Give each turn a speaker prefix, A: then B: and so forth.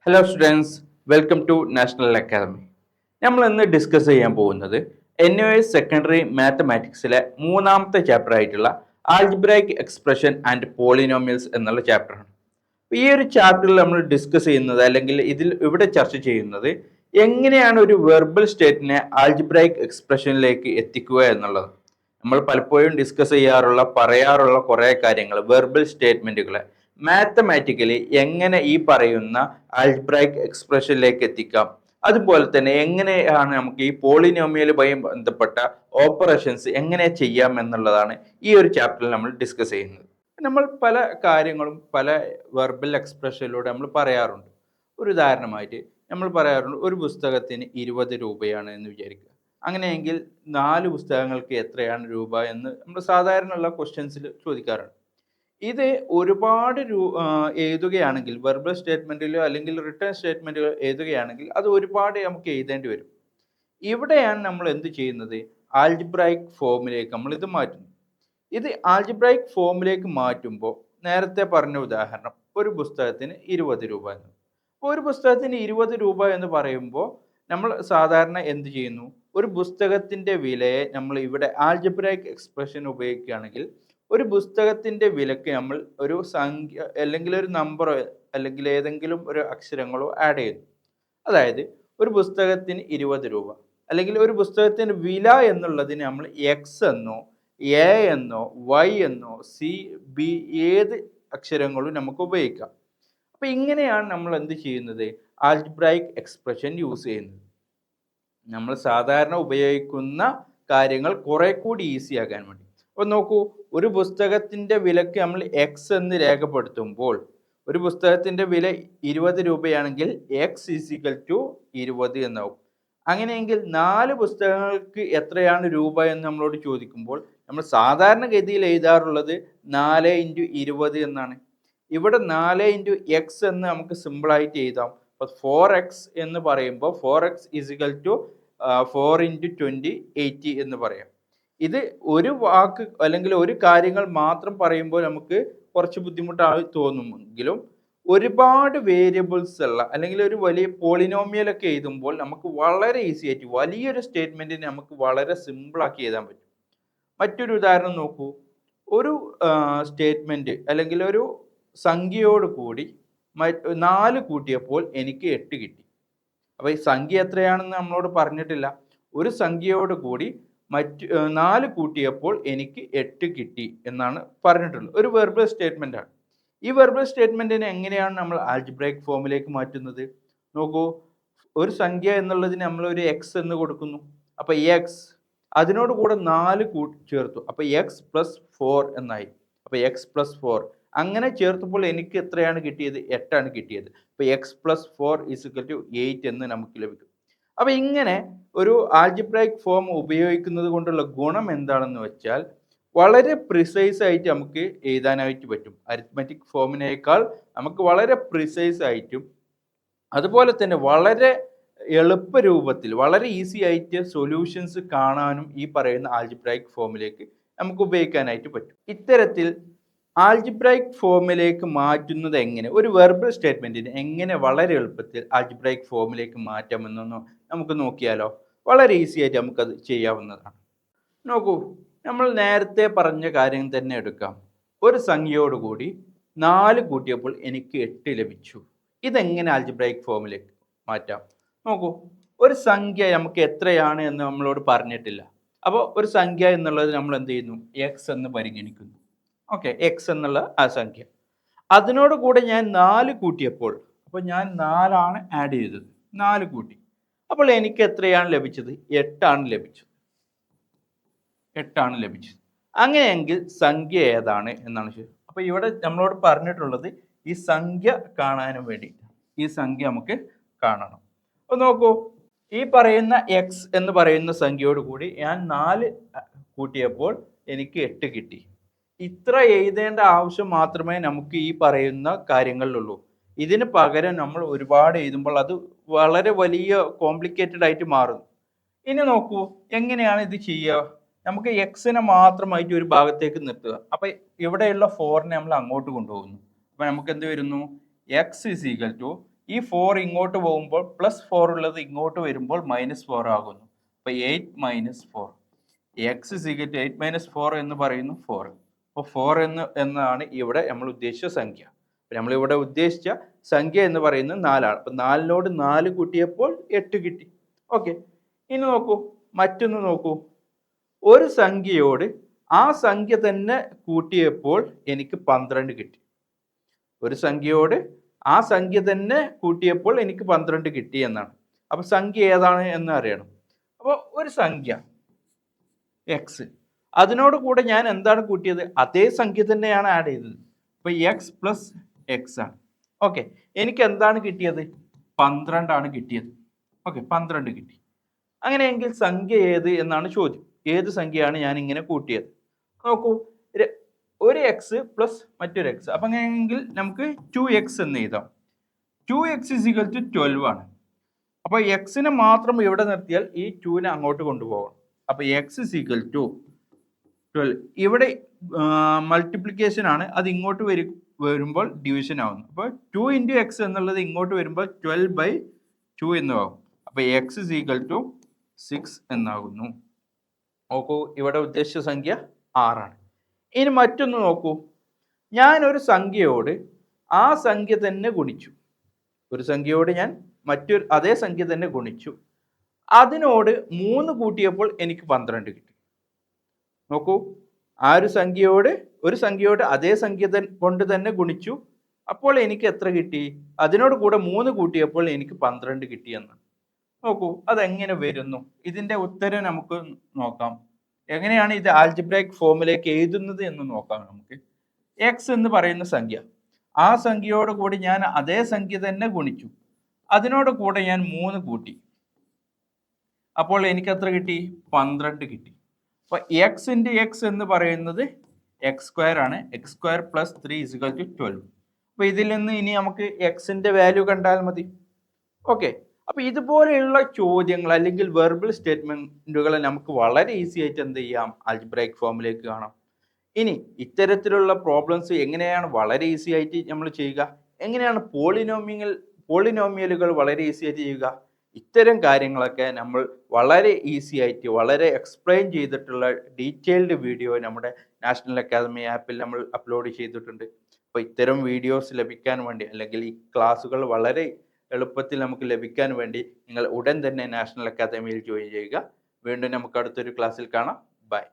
A: Hello students, welcome to national academy. നമ്മൾ ഇന്ന് discuss ചെയ്യാൻ പോകുന്നത് NOS സെക്കൻഡറി മാത്തമാറ്റിക്സിലെ മൂന്നാമത്തെ ചാപ്റ്റർ ആയിട്ടുള്ള ആൾജിബ്രൈക് എക്സ്പ്രഷൻ ആൻഡ് പോളിനോമിയൽസ് എന്നുള്ള ചാപ്റ്ററാണ്. ഈ ഒരു ചാപ്റ്ററിൽ നമ്മൾ ഡിസ്കസ് ചെയ്യുന്നത് അല്ലെങ്കിൽ ഇവിടെ ചർച്ച ചെയ്യുന്നത് എങ്ങനെയാണ് ഒരു വെർബൽ സ്റ്റേറ്റിനെ ആൾജിബ്രൈക് എക്സ്പ്രഷനിലേക്ക് എത്തിക്കുക എന്നുള്ളത്. നമ്മൾ പലപ്പോഴും ഡിസ്കസ് പറയാറുള്ള കുറേ കാര്യങ്ങൾ, വെർബൽ സ്റ്റേറ്റ്മെന്റുകളെ മാത്തമാറ്റിക്കലി എങ്ങനെ ഈ പറയുന്ന ആൾജിബ്രൈക് എക്സ്പ്രഷനിലേക്ക് എത്തിക്കാം, അതുപോലെ തന്നെ എങ്ങനെയാണ് നമുക്ക് ഈ പോളിനോമിയലുമായി ബന്ധപ്പെട്ട ഓപ്പറേഷൻസ് എങ്ങനെ ചെയ്യാം എന്നുള്ളതാണ് ഈ ഒരു ചാപ്റ്ററിൽ നമ്മൾ ഡിസ്കസ് ചെയ്യുന്നത്. നമ്മൾ പല കാര്യങ്ങളും പല വെർബൽ എക്സ്പ്രഷനിലൂടെ നമ്മൾ പറയാറുണ്ട്. ഒരു ഉദാഹരണമായിട്ട് നമ്മൾ പറയാറുണ്ട്, ഒരു പുസ്തകത്തിന് 20 രൂപയാണ് എന്ന് വിചാരിക്കുക. അങ്ങനെയെങ്കിൽ 4 പുസ്തകങ്ങൾക്ക് എത്രയാണ് രൂപ എന്ന് നമ്മൾ സാധാരണയുള്ള ക്വസ്റ്റ്യൻസിൽ ചോദിക്കാറുണ്ട്. ഇത് ഒരുപാട് എഴുതുകയാണെങ്കിൽ, വെർബൽ സ്റ്റേറ്റ്മെന്റിലോ അല്ലെങ്കിൽ റിട്ടേൺ സ്റ്റേറ്റ്മെന്റുകൾ എഴുതുകയാണെങ്കിൽ അത് ഒരുപാട് നമുക്ക് എഴുതേണ്ടി വരും. ഇവിടെയാണ് നമ്മൾ എന്ത് ചെയ്യുന്നത്, ആൾജിബ്രൈക് ഫോമിലേക്ക് നമ്മൾ ഇത് മാറ്റുന്നു. ഇത് ആൾജിബ്രൈക് ഫോമിലേക്ക് മാറ്റുമ്പോൾ നേരത്തെ പറഞ്ഞ ഉദാഹരണം, ഒരു പുസ്തകത്തിന് 20 രൂപ എന്ന്. ഒരു പുസ്തകത്തിന് 20 രൂപ എന്ന് പറയുമ്പോൾ നമ്മൾ സാധാരണ എന്ത് ചെയ്യുന്നു, ഒരു പുസ്തകത്തിന്റെ വിലയെ നമ്മൾ ഇവിടെ ആൾജിബ്രൈക് എക്സ്പ്രഷൻ ഉപയോഗിക്കുകയാണെങ്കിൽ ഒരു പുസ്തകത്തിന്റെ വിലക്ക് നമ്മൾ ഒരു സംഖ്യ അല്ലെങ്കിൽ ഒരു നമ്പറോ അല്ലെങ്കിൽ ഏതെങ്കിലും ഒരു അക്ഷരങ്ങളോ ആഡ് ചെയ്യുന്നു. അതായത് ഒരു പുസ്തകത്തിന് 20 രൂപ അല്ലെങ്കിൽ ഒരു പുസ്തകത്തിന് വില എന്നുള്ളതിന് നമ്മൾ എക്സ് എന്നോ എ എന്നോ വൈ എന്നോ സി ബി ഏത് അക്ഷരങ്ങളും നമുക്ക് ഉപയോഗിക്കാം. അപ്പൊ ഇങ്ങനെയാണ് നമ്മൾ എന്ത് ചെയ്യുന്നത്, ആൾജിബ്രൈക് എക്സ്പ്രഷൻ യൂസ് ചെയ്യുന്നത്. നമ്മൾ സാധാരണ ഉപയോഗിക്കുന്ന കാര്യങ്ങൾ കുറെ കൂടി ഈസി ആക്കാൻ വേണ്ടി. അപ്പൊ നോക്കൂ, ഒരു പുസ്തകത്തിന്റെ വിലക്ക് നമ്മൾ എക്സ് എന്ന് രേഖപ്പെടുത്തുമ്പോൾ ഒരു പുസ്തകത്തിന്റെ വില 20 രൂപയാണെങ്കിൽ എക്സ് ഈസിക്കൽ ടു 20 എന്നാവും. അങ്ങനെയെങ്കിൽ 4 പുസ്തകങ്ങൾക്ക് എത്രയാണ് രൂപ എന്ന് നമ്മളോട് ചോദിക്കുമ്പോൾ നമ്മൾ സാധാരണഗതിയിൽ എഴുതാറുള്ളത് 4 ഇൻറ്റു 20 എന്നാണ്. ഇവിടെ 4 ഇൻറ്റു എക്സ് എന്ന് നമുക്ക് സിമ്പിളായിട്ട് എഴുതാം. അപ്പോൾ 4x എന്ന് പറയുമ്പോൾ 4x ഈസിക്കൽ ടു 4 ഇൻറ്റു 20 80 എന്ന് പറയാം. ഇത് ഒരു വാക്ക് അല്ലെങ്കിൽ ഒരു കാര്യങ്ങൾ മാത്രം പറയുമ്പോൾ നമുക്ക് കുറച്ച് ബുദ്ധിമുട്ടായി തോന്നുമെങ്കിലും ഒരുപാട് വേരിയബിൾസ് ഉള്ള അല്ലെങ്കിൽ ഒരു വലിയ പോളിനോമിയലൊക്കെ എഴുതുമ്പോൾ നമുക്ക് വളരെ ഈസി ആയിട്ട് വലിയൊരു സ്റ്റേറ്റ്മെന്റിനെ നമുക്ക് വളരെ സിമ്പിളാക്കി എഴുതാൻ പറ്റും. മറ്റൊരു ഉദാഹരണം നോക്കൂ, ഒരു സ്റ്റേറ്റ്മെന്റ് അല്ലെങ്കിൽ ഒരു സംഖ്യയോട് കൂടി 4 കൂട്ടിയപ്പോൾ എനിക്ക് 8 കിട്ടി. അപ്പോൾ ഈ സംഖ്യ എത്രയാണെന്ന് നമ്മളോട് പറഞ്ഞിട്ടില്ല. ഒരു സംഖ്യയോട് കൂടി 4 കൂട്ടിയപ്പോൾ എനിക്ക് 8 കിട്ടി എന്നാണ് പറഞ്ഞിട്ടുള്ളത്. ഒരു വെർബൽ സ്റ്റേറ്റ്മെന്റ് ആണ്. ഈ വെർബൽ സ്റ്റേറ്റ്മെന്റിനെ എങ്ങനെയാണ് നമ്മൾ ആൾജിബ്രൈക് ഫോമിലേക്ക് മാറ്റുന്നത്? നോക്കൂ, ഒരു സംഖ്യ എന്നുള്ളതിന് നമ്മൾ ഒരു എക്സ് എന്ന് കൊടുക്കുന്നു. അപ്പൊ എക്സ് അതിനോട് കൂടെ 4 ചേർത്തു, അപ്പൊ എക്സ് പ്ലസ് 4 എന്നായി. അപ്പൊ എക്സ് പ്ലസ് 4 അങ്ങനെ ചേർത്തപ്പോൾ എനിക്ക് എത്രയാണ് കിട്ടിയത്, 8 ആണ് കിട്ടിയത്. അപ്പൊ എക്സ് പ്ലസ് 4 ഈക്വൽ ടു 8 എന്ന് നമുക്ക് ലഭിക്കും. അപ്പൊ ഇങ്ങനെ ഒരു ആൾജിബ്രൈക് ഫോം ഉപയോഗിക്കുന്നത് കൊണ്ടുള്ള ഗുണം എന്താണെന്ന് വെച്ചാൽ വളരെ പ്രിസൈസ് ആയിട്ട് നമുക്ക് എഴുതാനായിട്ട് പറ്റും. അരിത്മെറ്റിക് ഫോമിനേക്കാൾ നമുക്ക് വളരെ പ്രിസൈസ് ആയിട്ടും അതുപോലെ തന്നെ വളരെ എളുപ്പ രൂപത്തിൽ വളരെ ഈസി ആയിട്ട് സൊല്യൂഷൻസ് കാണാനും ഈ പറയുന്ന ആൾജിബ്രൈക് ഫോമിലേക്ക് നമുക്ക് ഉപയോഗിക്കാനായിട്ട് പറ്റും. ഇത്തരത്തിൽ ആൾജിബ്രൈക് ഫോമിലേക്ക് മാറ്റുന്നത് എങ്ങനെ, ഒരു വെർബൽ സ്റ്റേറ്റ്മെന്റിനെ എങ്ങനെ വളരെ എളുപ്പത്തിൽ ആൾജിബ്രൈക് ഫോമിലേക്ക് മാറ്റാമെന്നൊന്ന് നമുക്ക് നോക്കിയാലോ. വളരെ ഈസി ആയിട്ട് നമുക്കത് ചെയ്യാവുന്നതാണ്. നോക്കൂ, നമ്മൾ നേരത്തെ പറഞ്ഞ കാര്യം തന്നെ എടുക്കാം. ഒരു സംഖ്യയോടുകൂടി 4 കൂട്ടിയപ്പോൾ എനിക്ക് 8 ലഭിച്ചു. ഇതെങ്ങനെ ആൾജിബ്രൈക് ഫോമിലേക്ക് മാറ്റാം? നോക്കൂ, ഒരു സംഖ്യ നമുക്ക് എത്രയാണ് എന്ന് നമ്മളോട് പറഞ്ഞിട്ടില്ല. അപ്പോൾ ഒരു സംഖ്യ എന്നുള്ളത് നമ്മൾ എന്ത് ചെയ്യുന്നു, എക്സ് എന്ന് പരിഗണിക്കുന്നു. ഓക്കെ, എക്സ് എന്നുള്ള ആ സംഖ്യ, അതിനോട് കൂടെ ഞാൻ 4 കൂട്ടിയപ്പോൾ, അപ്പോൾ ഞാൻ 4 ആണ് ആഡ് ചെയ്തത്, 4 കൂട്ടി. അപ്പോൾ എനിക്ക് എത്രയാണ് ലഭിച്ചത്, 8 ആണ് ലഭിച്ചത്. 8 ആണ് ലഭിച്ചത്. അങ്ങനെയെങ്കിൽ സംഖ്യ ഏതാണ് എന്നാണ് ചോദിച്ചത്. അപ്പോൾ ഇവിടെ നമ്മളോട് പറഞ്ഞിട്ടുള്ളത് ഈ സംഖ്യ കാണാനും വേണ്ടി ഈ സംഖ്യ നമുക്ക് കാണണം. അപ്പോൾ നോക്കൂ, ഈ പറയുന്ന എക്സ് എന്ന് പറയുന്ന സംഖ്യയോട് കൂടി ഞാൻ 4 കൂട്ടിയപ്പോൾ എനിക്ക് 8 കിട്ടി. ഇത്ര എഴുതേണ്ട ആവശ്യം മാത്രമേ നമുക്ക് ഈ പറയുന്ന കാര്യങ്ങളിലുള്ളൂ. ഇതിന് പകരം നമ്മൾ ഒരുപാട് എഴുതുമ്പോൾ അത് വളരെ വലിയ കോംപ്ലിക്കേറ്റഡ് ആയിട്ട് മാറും. ഇനി നോക്കൂ, എങ്ങനെയാണ് ഇത് ചെയ്യുക? നമുക്ക് എക്സിനെ മാത്രമായിട്ട് ഒരു ഭാഗത്തേക്ക് നിർത്തുക. അപ്പൊ ഇവിടെയുള്ള 4നെ നമ്മൾ അങ്ങോട്ട് കൊണ്ടുപോകുന്നു. അപ്പൊ നമുക്ക് എന്ത് വരുന്നു, എക്സ് ഇസ് ഈക്വൽ ടു ഈ 4 ഇങ്ങോട്ട് പോകുമ്പോൾ +4 ഉള്ളത് ഇങ്ങോട്ട് വരുമ്പോൾ -4 ആകുന്നു. അപ്പോൾ 8 - 4 എക്സ് ഇസ് ഈക്വൽ ടു 8 - 4 എന്ന് പറയുന്നു 4. അപ്പോൾ 4 എന്നാണ് ഇവിടെ നമ്മൾ ഉദ്ദേശിച്ച സംഖ്യ. നമ്മളിവിടെ ഉദ്ദേശിച്ച സംഖ്യ എന്ന് പറയുന്നത് 4 ആണ്. അപ്പോൾ 4നോട് 4 കൂട്ടിയപ്പോൾ 8 കിട്ടി. ഓക്കെ, ഇനി നോക്കൂ, മറ്റൊന്ന് നോക്കൂ. ഒരു സംഖ്യയോട് ആ സംഖ്യ തന്നെ കൂട്ടിയപ്പോൾ എനിക്ക് 12 കിട്ടി. ഒരു സംഖ്യയോട് ആ സംഖ്യ തന്നെ കൂട്ടിയപ്പോൾ എനിക്ക് 12 കിട്ടി എന്നാണ്. അപ്പോൾ സംഖ്യ ഏതാണ് എന്ന് അറിയണം. അപ്പോൾ ഒരു സംഖ്യ എക്സ്, അതിനോട് കൂടെ ഞാൻ എന്താണ് കൂട്ടിയത്? അതേ സംഖ്യ തന്നെയാണ് ആഡ് ചെയ്തത്. അപ്പോൾ എക്സ് പ്ലസ് എക്സ് ആണ്. ഓക്കെ, എനിക്ക് എന്താണ് കിട്ടിയത്? 12 ആണ് കിട്ടിയത്. ഓക്കെ, 12 കിട്ടി. അങ്ങനെയെങ്കിൽ സംഖ്യ ഏത് എന്നാണ് ചോദ്യം. ഏത് സംഖ്യയാണ് ഞാൻ ഇങ്ങനെ കൂട്ടിയത്? നോക്കൂ, ഒരു എക്സ് പ്ലസ് മറ്റൊരു എക്സ്. അപ്പം അങ്ങനെയെങ്കിൽ നമുക്ക് 2x എന്ന് എഴുതാം. 2x ഇസ് ഈക്വൽ ടു 12 ആണ്. അപ്പോൾ എക്സിനെ മാത്രം ഇവിടെ നിർത്തിയാൽ ഈ 2നെ അങ്ങോട്ട് കൊണ്ടുപോകണം. അപ്പോൾ എക്സ് ഇസ് ഈക്വൽ ടു 12. ഇവിടെ മൾട്ടിപ്ലിക്കേഷൻ ആണ്, അത് ഇങ്ങോട്ട് വരുമ്പോൾ ഡിവിഷൻ ആവുന്നു. അപ്പോൾ 2 ഇൻറ്റു എക്സ് എന്നുള്ളത് ഇങ്ങോട്ട് വരുമ്പോൾ 12/2 എന്നാകും. അപ്പോൾ എക്സ് ഇസ് ഈക്വൽ ടു 6 എന്നാകുന്നു. നോക്കൂ, ഇവിടെ ഉദ്ദേശിച്ച സംഖ്യ 6 ആണ്. ഇനി മറ്റൊന്ന് നോക്കൂ, ഞാനൊരു സംഖ്യയോട് ആ സംഖ്യ തന്നെ ഗുണിച്ചു. ഒരു സംഖ്യയോട് ഞാൻ അതേ സംഖ്യ തന്നെ ഗുണിച്ചു. അതിനോട് 3 കൂട്ടിയപ്പോൾ എനിക്ക് 12 കിട്ടി. നോക്കൂ, ആ ഒരു സംഖ്യയോട് അതേ സംഖ്യ കൊണ്ട് തന്നെ ഗുണിച്ചു. അപ്പോൾ എനിക്ക് എത്ര കിട്ടി? അതിനോട് കൂടെ 3 കൂട്ടിയപ്പോൾ എനിക്ക് 12 കിട്ടിയെന്ന്. നോക്കൂ, അതെങ്ങനെ വരുന്നു? ഇതിന്റെ ഉത്തരം നമുക്ക് നോക്കാം. എങ്ങനെയാണ് ഇത് ആൽജിബ്രൈക് ഫോമിലേക്ക് എഴുതുന്നത് എന്ന് നോക്കാം. നമുക്ക് എക്സ് എന്ന് പറയുന്ന സംഖ്യ, ആ സംഖ്യയോട് കൂടി ഞാൻ അതേ സംഖ്യ തന്നെ ഗുണിച്ചു. അതിനോട് കൂടെ ഞാൻ 3 കൂട്ടി. അപ്പോൾ എനിക്ക് എത്ര കിട്ടി? 12 കിട്ടി. അപ്പോൾ എക്സ് ഇൻറ്റു എക്സ് എന്ന് പറയുന്നത് x² ആണ്. x² + 3 = 12. അപ്പോൾ ഇതിൽ നിന്ന് ഇനി നമുക്ക് എക്സിന്റെ വാല്യൂ കണ്ടാൽ മതി. ഓക്കെ, അപ്പോൾ ഇതുപോലെയുള്ള ചോദ്യങ്ങൾ അല്ലെങ്കിൽ വെർബൽ സ്റ്റേറ്റ്മെന്റുകളെ നമുക്ക് വളരെ ഈസി ആയിട്ട് എന്ത് ചെയ്യാം? ആൽജിബ്രൈക് ഫോമിലേക്ക് കാണാം. ഇനി ഇത്തരത്തിലുള്ള പ്രോബ്ലംസ് എങ്ങനെയാണ് വളരെ ഈസി ആയിട്ട് നമ്മൾ ചെയ്യുക? എങ്ങനെയാണ് പോളിനോമിയലുകൾ വളരെ ഈസി ആയിട്ട് ചെയ്യുക? ഇത്തരം കാര്യങ്ങളൊക്കെ നമ്മൾ വളരെ ഈസി ആയിട്ട് വളരെ എക്സ്പ്ലെയിൻ ചെയ്തിട്ടുള്ള ഡീറ്റെയിൽഡ് വീഡിയോ നമ്മുടെ നാഷണൽ അക്കാദമി ആപ്പിൽ നമ്മൾ അപ്ലോഡ് ചെയ്തിട്ടുണ്ട്. അപ്പോൾ ഇത്തരം വീഡിയോസ് ലഭിക്കാൻ വേണ്ടി അല്ലെങ്കിൽ ഈ ക്ലാസ്സുകൾ വളരെ എളുപ്പത്തിൽ നമുക്ക് ലഭിക്കാൻ വേണ്ടി നിങ്ങൾ ഉടൻ തന്നെ നാഷണൽ അക്കാദമിയിൽ ജോയിൻ ചെയ്യുക. വീണ്ടും നമുക്ക് അടുത്തൊരു ക്ലാസ്സിൽ കാണാം. ബൈ.